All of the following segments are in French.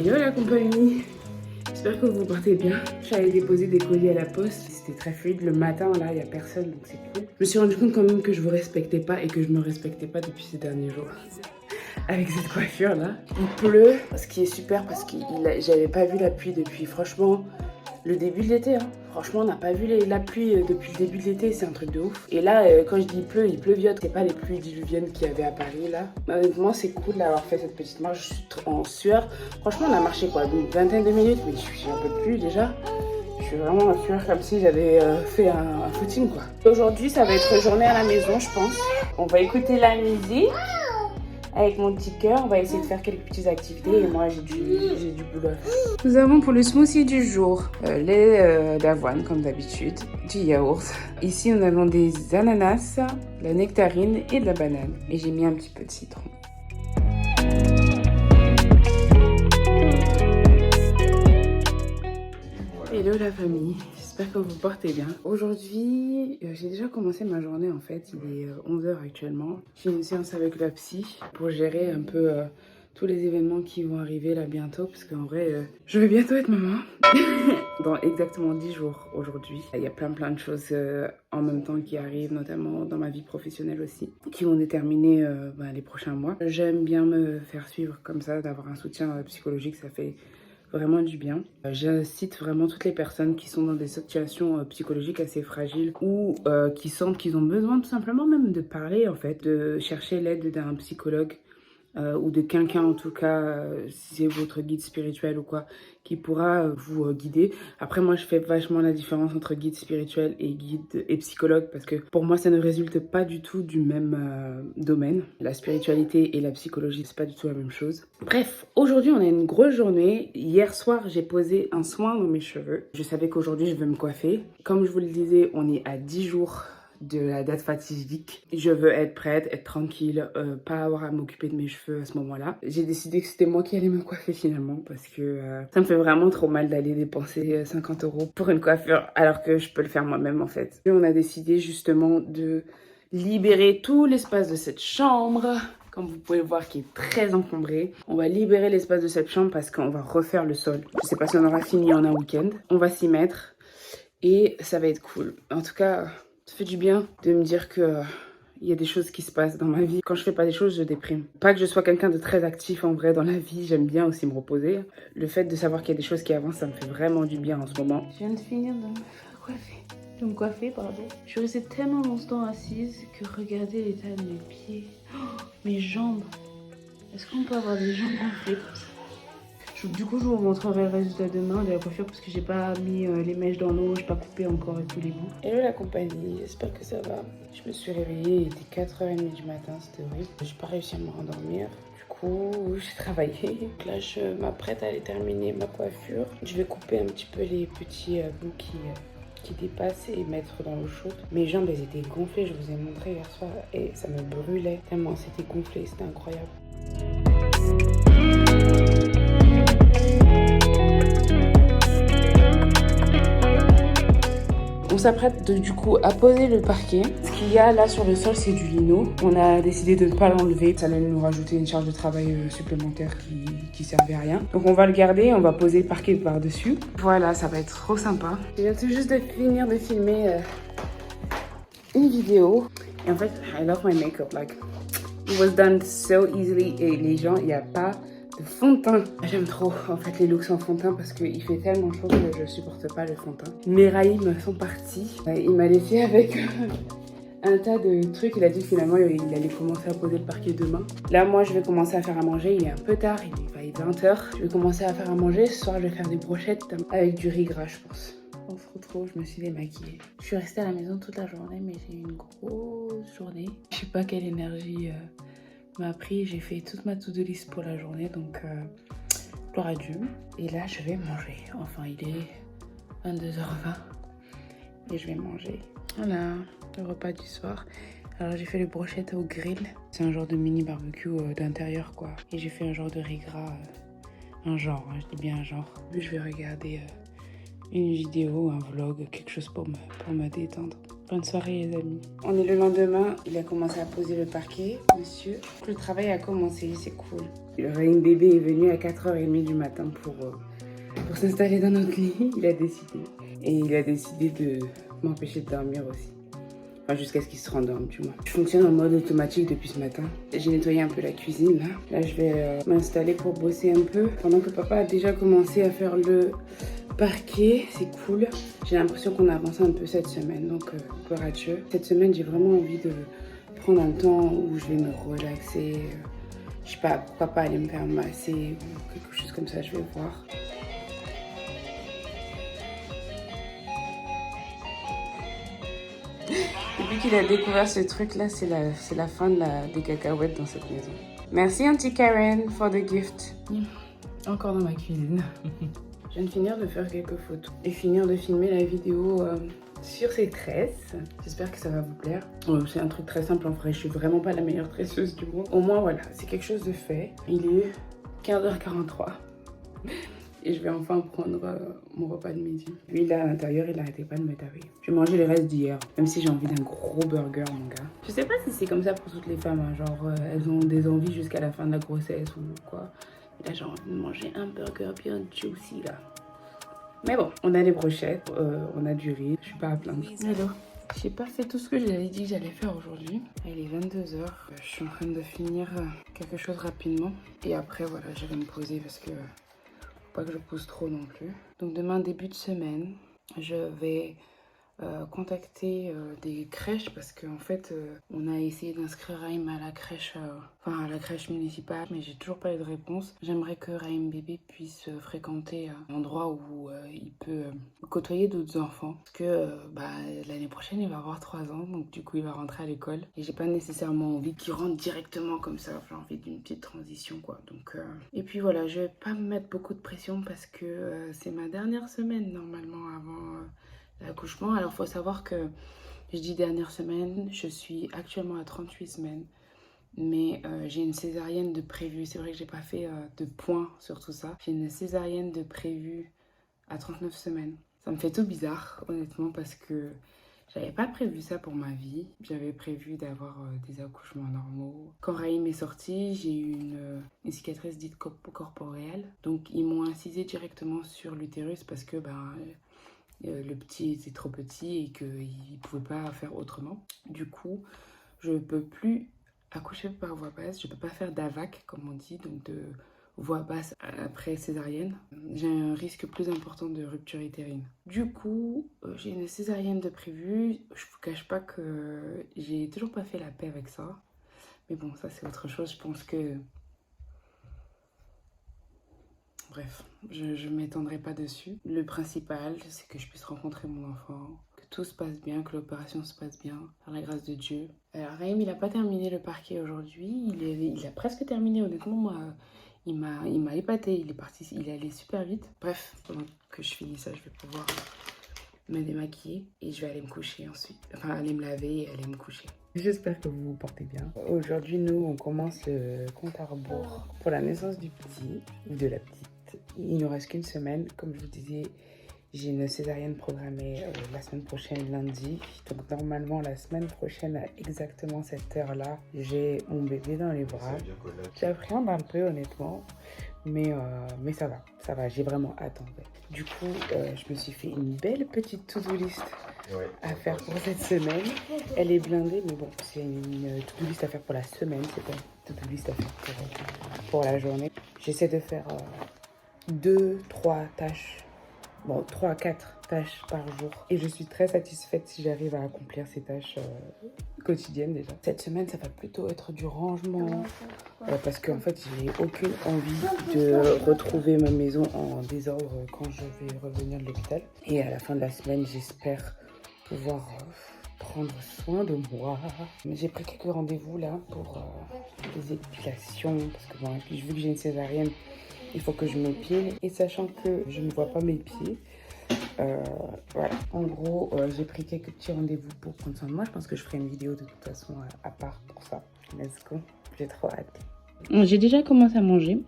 Hello la compagnie, j'espère que vous vous portez bien. J'allais déposer des colis à la poste, c'était très fluide. Le matin là, il n'y a personne donc c'est cool. Je me suis rendu compte quand même que je vous respectais pas et que je me respectais pas depuis ces derniers jours. Avec cette coiffure là. Il pleut, ce qui est super parce que j'avais pas vu la pluie depuis franchement le début de l'été. Hein. Franchement, on n'a pas vu la pluie depuis le début de l'été, c'est un truc de ouf. Et là, quand je dis il pleuviote, c'est pas les pluies diluviennes qu'il y avait à Paris là. Honnêtement, c'est cool d'avoir fait cette petite marche. Je suis en sueur. Franchement, on a marché quoi, une vingtaine de minutes, mais j'en peux plus déjà. Je suis vraiment en sueur comme si j'avais fait un footing quoi. Aujourd'hui, ça va être journée à la maison, je pense. On va écouter la musique. Avec mon petit cœur, on va essayer de faire quelques petites activités et moi j'ai du boulot à faire. Nous avons pour le smoothie du jour lait d'avoine comme d'habitude, du yaourt. Ici nous avons des ananas, la nectarine et de la banane. Et j'ai mis un petit peu de citron. Hello la famille, j'espère que vous vous portez bien. Aujourd'hui, j'ai déjà commencé ma journée en fait, il est 11h actuellement. J'ai une séance avec la psy pour gérer un peu tous les événements qui vont arriver là bientôt parce qu'en vrai, je vais bientôt être maman. Dans exactement 10 jours aujourd'hui. Il y a plein de choses en même temps qui arrivent, notamment dans ma vie professionnelle aussi, qui vont déterminer les prochains mois. J'aime bien me faire suivre comme ça, d'avoir un soutien psychologique, ça fait vraiment du bien. J'incite vraiment toutes les personnes qui sont dans des situations psychologiques assez fragiles ou qui sentent qu'ils ont besoin tout simplement même de parler en fait, de chercher l'aide d'un psychologue ou de quelqu'un en tout cas, si c'est votre guide spirituel ou quoi, qui pourra vous guider. Après moi je fais vachement la différence entre guide spirituel et guide et psychologue parce que pour moi ça ne résulte pas du tout du même domaine. La spiritualité et la psychologie c'est pas du tout la même chose. Bref, aujourd'hui on a une grosse journée. Hier soir j'ai posé un soin dans mes cheveux. Je savais qu'aujourd'hui je vais me coiffer. Comme je vous le disais, on est à 10 jours de la date fatidique. Je veux être prête, être tranquille, pas avoir à m'occuper de mes cheveux à ce moment-là. J'ai décidé que c'était moi qui allais me coiffer finalement parce que ça me fait vraiment trop mal d'aller dépenser 50 € pour une coiffure alors que je peux le faire moi-même en fait. Et on a décidé justement de libérer tout l'espace de cette chambre. Comme vous pouvez le voir, qui est très encombré. On va libérer l'espace de cette chambre parce qu'on va refaire le sol. Je sais pas si on aura fini en un week-end. On va s'y mettre et ça va être cool. En tout cas, ça fait du bien de me dire que il y a des choses qui se passent dans ma vie. Quand je fais pas des choses, je déprime. Pas que je sois quelqu'un de très actif en vrai dans la vie, j'aime bien aussi me reposer. Le fait de savoir qu'il y a des choses qui avancent, ça me fait vraiment du bien en ce moment. Je viens de finir de me coiffer, pardon. Je suis restée tellement longtemps assise que regardez l'état de mes pieds, mes jambes. Est-ce qu'on peut avoir des jambes gonflées comme ça? Du coup, je vous montrerai le résultat demain de la coiffure parce que j'ai pas mis les mèches dans l'eau, j'ai pas coupé encore et tous les bouts. Hello la compagnie, j'espère que ça va. Je me suis réveillée, il était 4h30 du matin, c'était horrible. J'ai pas réussi à me rendormir. Du coup, j'ai travaillé. Donc là, je m'apprête à aller terminer ma coiffure. Je vais couper un petit peu les petits bouts qui dépassent et mettre dans l'eau chaude. Mes jambes, elles étaient gonflées, je vous ai montré hier soir et ça me brûlait tellement c'était gonflé, c'était incroyable. On s'apprête du coup à poser le parquet. Ce qu'il y a là sur le sol, c'est du lino. On a décidé de ne pas l'enlever. Ça allait nous rajouter une charge de travail supplémentaire qui servait à rien. Donc on va le garder, on va poser le parquet par-dessus. Voilà, ça va être trop sympa. Je viens tout juste de finir de filmer une vidéo. Et en fait, I love my makeup. Like, it was done so easily. Et les gens, il n'y a pas de fond de teint. J'aime trop en fait les looks en fond de teint parce qu'il fait tellement chaud que je supporte pas le fond de teint. Mes raïms sont partis. Il m'a laissé avec un tas de trucs. Il a dit que finalement il allait commencer à poser le parquet demain. Là moi je vais commencer à faire à manger. Il est un peu tard, il est 20h. Je vais commencer à faire à manger. Ce soir je vais faire des brochettes avec du riz gras je pense. On se retrouve, je me suis démaquillée. Je suis restée à la maison toute la journée mais j'ai eu une grosse journée. Je sais pas quelle énergie m'a pris, j'ai fait toute ma to-do list pour la journée, donc gloire à Dieu. Et là, je vais manger. Enfin, il est 22h20 et je vais manger. Voilà, le repas du soir. Alors, j'ai fait les brochettes au grill. C'est un genre de mini barbecue d'intérieur, quoi. Et j'ai fait un genre de riz gras, un genre, hein, je dis bien un genre. Je vais regarder une vidéo, un vlog, quelque chose pour me détendre. Bonne soirée les amis. On est le lendemain, il a commencé à poser le parquet, monsieur. Le travail a commencé, c'est cool. Le Raïm bébé est venu à 4h30 du matin pour s'installer dans notre lit, il a décidé. Et il a décidé de m'empêcher de dormir aussi. Enfin, jusqu'à ce qu'il se rendorme, du moins. Je fonctionne en mode automatique depuis ce matin. J'ai nettoyé un peu la cuisine, là. Là, je vais m'installer pour bosser un peu. Pendant que papa a déjà commencé à faire le parquet, c'est cool. J'ai l'impression qu'on a avancé un peu cette semaine, donc gloire à Dieu. Cette semaine, j'ai vraiment envie de prendre un temps où je vais me relaxer. Je sais pas, pourquoi pas aller me faire masser ou quelque chose comme ça, je vais voir. Depuis qu'il a découvert ce truc-là, c'est la fin des cacahuètes dans cette maison. Merci Auntie Karen for the gift. Encore dans ma cuisine. Je viens de finir de faire quelques photos et finir de filmer la vidéo sur ces tresses. J'espère que ça va vous plaire. C'est un truc très simple en vrai, je suis vraiment pas la meilleure tresseuse du monde. Au moins voilà, c'est quelque chose de fait. Il est 15h43. Et je vais enfin prendre mon repas de midi. Lui, là, à l'intérieur, il n'arrêtait pas de me taper. J'ai mangé les restes d'hier, même si j'ai envie d'un gros burger, mon gars. Je sais pas si c'est comme ça pour toutes les femmes, hein. Genre, elles ont des envies jusqu'à la fin de la grossesse ou quoi. Et là, j'ai envie de manger un burger bien juicy, là. Mais bon, on a des brochettes, on a du riz. Je suis pas à plaindre. Hello. J'ai pas fait tout ce que j'avais dit que j'allais faire aujourd'hui. Il est 22h. Je suis en train de finir quelque chose rapidement. Et après, voilà, je vais me poser parce que... pas que je pousse trop non plus. Donc demain début de semaine, je vais contacter des crèches parce qu'en fait on a essayé d'inscrire Raïm à la crèche, à la crèche municipale, mais j'ai toujours pas eu de réponse. J'aimerais que Raïm bébé puisse fréquenter un endroit où il peut côtoyer d'autres enfants parce que l'année prochaine il va avoir 3 ans, donc du coup il va rentrer à l'école et j'ai pas nécessairement envie qu'il rentre directement comme ça. J'ai envie d'une petite transition quoi. Donc et puis voilà, je vais pas me mettre beaucoup de pression parce que c'est ma dernière semaine normalement avant l'accouchement. Alors, il faut savoir que je dis dernière semaine, je suis actuellement à 38 semaines, mais j'ai une césarienne de prévue. C'est vrai que j'ai pas fait de point sur tout ça. J'ai une césarienne de prévue à 39 semaines. Ça me fait tout bizarre, honnêtement, parce que j'avais pas prévu ça pour ma vie. J'avais prévu d'avoir des accouchements normaux. Quand Raïm est sorti, j'ai eu une cicatrice dite corporelle. Donc, ils m'ont incisé directement sur l'utérus parce que, le petit était trop petit et qu'il ne pouvait pas faire autrement. Du coup, je ne peux plus accoucher par voie basse. Je ne peux pas faire d'AVAC, comme on dit, donc de voie basse après césarienne. J'ai un risque plus important de rupture utérine. Du coup, j'ai une césarienne de prévue. Je ne vous cache pas que j'ai toujours pas fait la paix avec ça. Mais bon, ça c'est autre chose. Je pense que... Bref, je ne m'étendrai pas dessus. Le principal, c'est que je puisse rencontrer mon enfant, que tout se passe bien, que l'opération se passe bien, par la grâce de Dieu. Alors, Raïm, il n'a pas terminé le parquet aujourd'hui. Il a presque terminé, honnêtement. Moi, il m'a épaté. Il est allé super vite. Bref, pendant que je finis ça, je vais pouvoir me démaquiller et je vais aller me coucher ensuite. Enfin, aller me laver et aller me coucher. J'espère que vous vous portez bien. Aujourd'hui, nous, on commence le compte à rebours pour la naissance du petit ou de la petite. Il ne nous reste qu'une semaine. Comme je vous disais, j'ai une césarienne programmée la semaine prochaine, lundi. Donc normalement, la semaine prochaine, à exactement cette heure-là, j'ai mon bébé dans les bras. J'appréhende un peu, honnêtement. Mais ça va. J'ai vraiment hâte, en fait. Du coup, je me suis fait une belle petite to-do list à faire pour cette semaine. Elle est blindée, mais bon, c'est une to-do list à faire pour la semaine. C'est pas une to-do list à faire pour la journée. J'essaie de faire 2-3 tâches. Bon, 3 à 4 tâches par jour. Et je suis très satisfaite si j'arrive à accomplir ces tâches quotidiennes déjà. Cette semaine, ça va plutôt être du rangement. Parce qu'en fait, j'ai aucune envie de retrouver ma maison en désordre quand je vais revenir de l'hôpital. Et à la fin de la semaine, j'espère pouvoir prendre soin de moi. J'ai pris quelques rendez-vous là pour des épilations. Parce que bon, vu que j'ai une césarienne, il faut que je m'épile. Et sachant que je ne vois pas mes pieds, voilà. En gros, j'ai pris quelques petits rendez-vous pour prendre soin de moi. Je pense que je ferai une vidéo de toute façon à part pour ça. Let's go. J'ai trop hâte. J'ai déjà commencé à manger,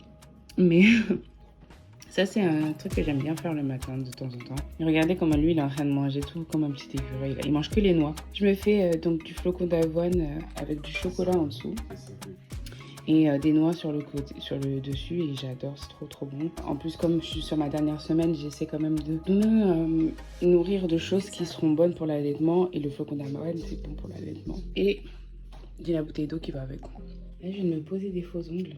mais Ça, c'est un truc que j'aime bien faire le matin de temps en temps. Et regardez comment lui, il est en train de manger tout comme un petit écureuil. Il mange que les noix. Je me fais donc du flocon d'avoine avec du chocolat en dessous. Et des noix sur le côté, sur le dessus, et j'adore, c'est trop bon. En plus, comme je suis sur ma dernière semaine, j'essaie quand même de me nourrir de choses qui seront bonnes pour l'allaitement, et le flocon d'avoine, c'est bon pour l'allaitement. Et j'ai la bouteille d'eau qui va avec. Là, je viens de me poser des faux ongles.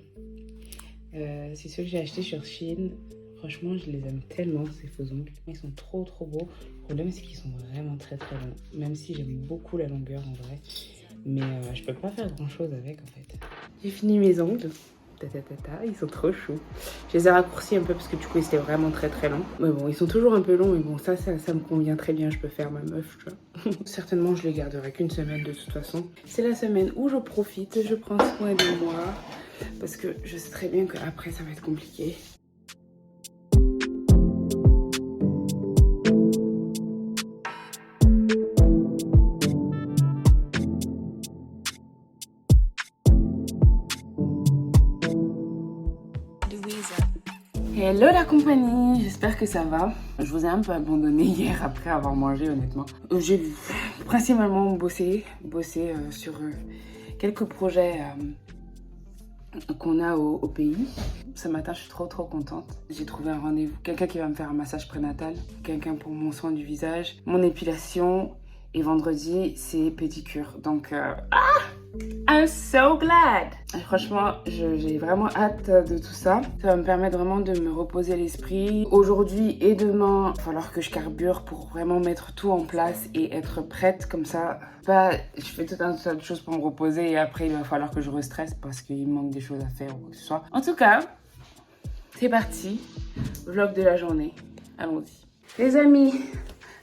C'est ceux que j'ai achetés sur Shein. Franchement, je les aime tellement, ces faux ongles. Ils sont trop beaux. Le problème, c'est qu'ils sont vraiment très longs. Même si j'aime beaucoup la longueur en vrai. Mais je peux pas faire grand chose avec en fait. J'ai fini mes ongles. Ils sont trop choux. Je les ai raccourcis un peu parce que du coup c'était vraiment très long. Mais bon, ils sont toujours un peu longs, mais bon, ça me convient très bien. Je peux faire ma meuf, tu vois. Certainement, je les garderai qu'une semaine de toute façon. C'est la semaine où je profite, je prends soin de moi. Parce que je sais très bien qu'après ça va être compliqué. Hello la compagnie, j'espère que ça va. Je vous ai un peu abandonné hier après avoir mangé honnêtement. J'ai principalement bossé sur quelques projets qu'on a au pays. Ce matin, je suis trop contente. J'ai trouvé un rendez-vous. Quelqu'un qui va me faire un massage prénatal, quelqu'un pour mon soin du visage, mon épilation. Et vendredi, c'est pédicure. Donc, I'm so glad! Franchement, j'ai vraiment hâte de tout ça. Ça va me permettre vraiment de me reposer l'esprit. Aujourd'hui et demain, il va falloir que je carbure pour vraiment mettre tout en place et être prête comme ça. Je fais tout un tas de choses pour me reposer et après, il va falloir que je restresse parce qu'il me manque des choses à faire ou quoi que ce soit. En tout cas, c'est parti. Vlog de la journée. Allons-y. Les amis,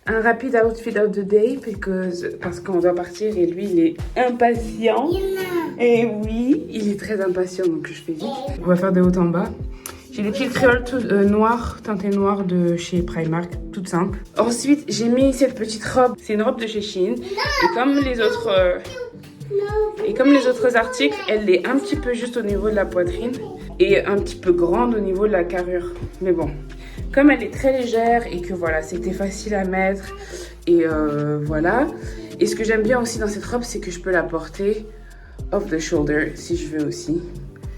un rapide outfit of the day parce qu'on doit partir et lui il est impatient. Et oui, il est très impatient donc je fais vite. On va faire de haut en bas. J'ai des petites créoles noires, teintées noires de chez Primark, toutes simples. Ensuite, j'ai mis cette petite robe. C'est une robe de chez Shein. Et comme les autres articles, elle est un petit peu juste au niveau de la poitrine et un petit peu grande au niveau de la carrure. Mais bon. Comme elle est très légère et que voilà, c'était facile à mettre et voilà. Et ce que j'aime bien aussi dans cette robe, c'est que je peux la porter off the shoulder si je veux aussi.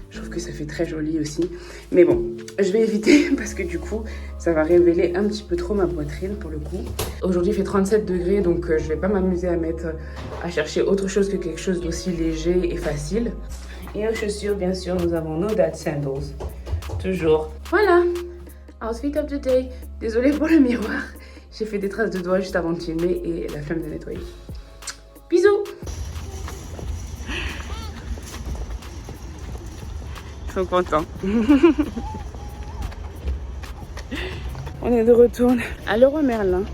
Je trouve que ça fait très joli aussi. Mais bon, je vais éviter parce que du coup, ça va révéler un petit peu trop ma poitrine pour le coup. Aujourd'hui, il fait 37 degrés, donc je vais pas m'amuser à chercher autre chose que quelque chose d'aussi léger et facile. Et aux chaussures, bien sûr, nous avons nos dad sandals. Toujours. Voilà. Outfit of the day. Désolée pour le miroir. J'ai fait des traces de doigts juste avant de filmer et la flemme de nettoyer. Bisous. Ils sont contents. On est de retour à Leroy Merlin.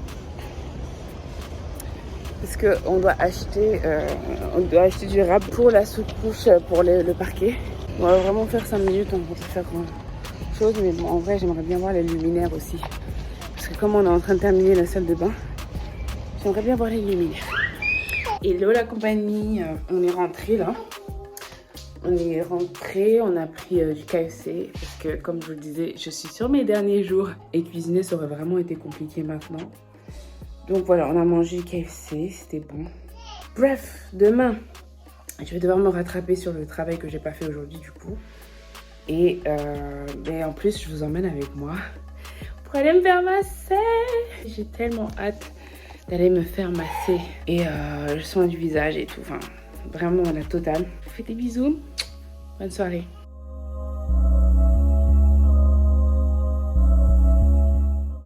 Parce qu'on doit acheter du râpe pour la sous-couche pour le parquet. On va vraiment faire 5 minutes, on va faire chose, mais bon, en vrai j'aimerais bien voir les luminaires aussi parce que comme on est en train de terminer la salle de bain, j'aimerais bien voir les luminaires. Hello la compagnie, on est rentré là, on a pris du KFC parce que comme je vous le disais, je suis sur mes derniers jours et cuisiner ça aurait vraiment été compliqué maintenant, donc voilà, on a mangé du KFC, c'était bon. Bref, demain je vais devoir me rattraper sur le travail que j'ai pas fait aujourd'hui du coup. Et en plus, je vous emmène avec moi pour aller me faire masser. J'ai tellement hâte d'aller me faire masser. Et le soin du visage et tout. Enfin, vraiment la totale. Je vous fais des bisous. Bonne soirée.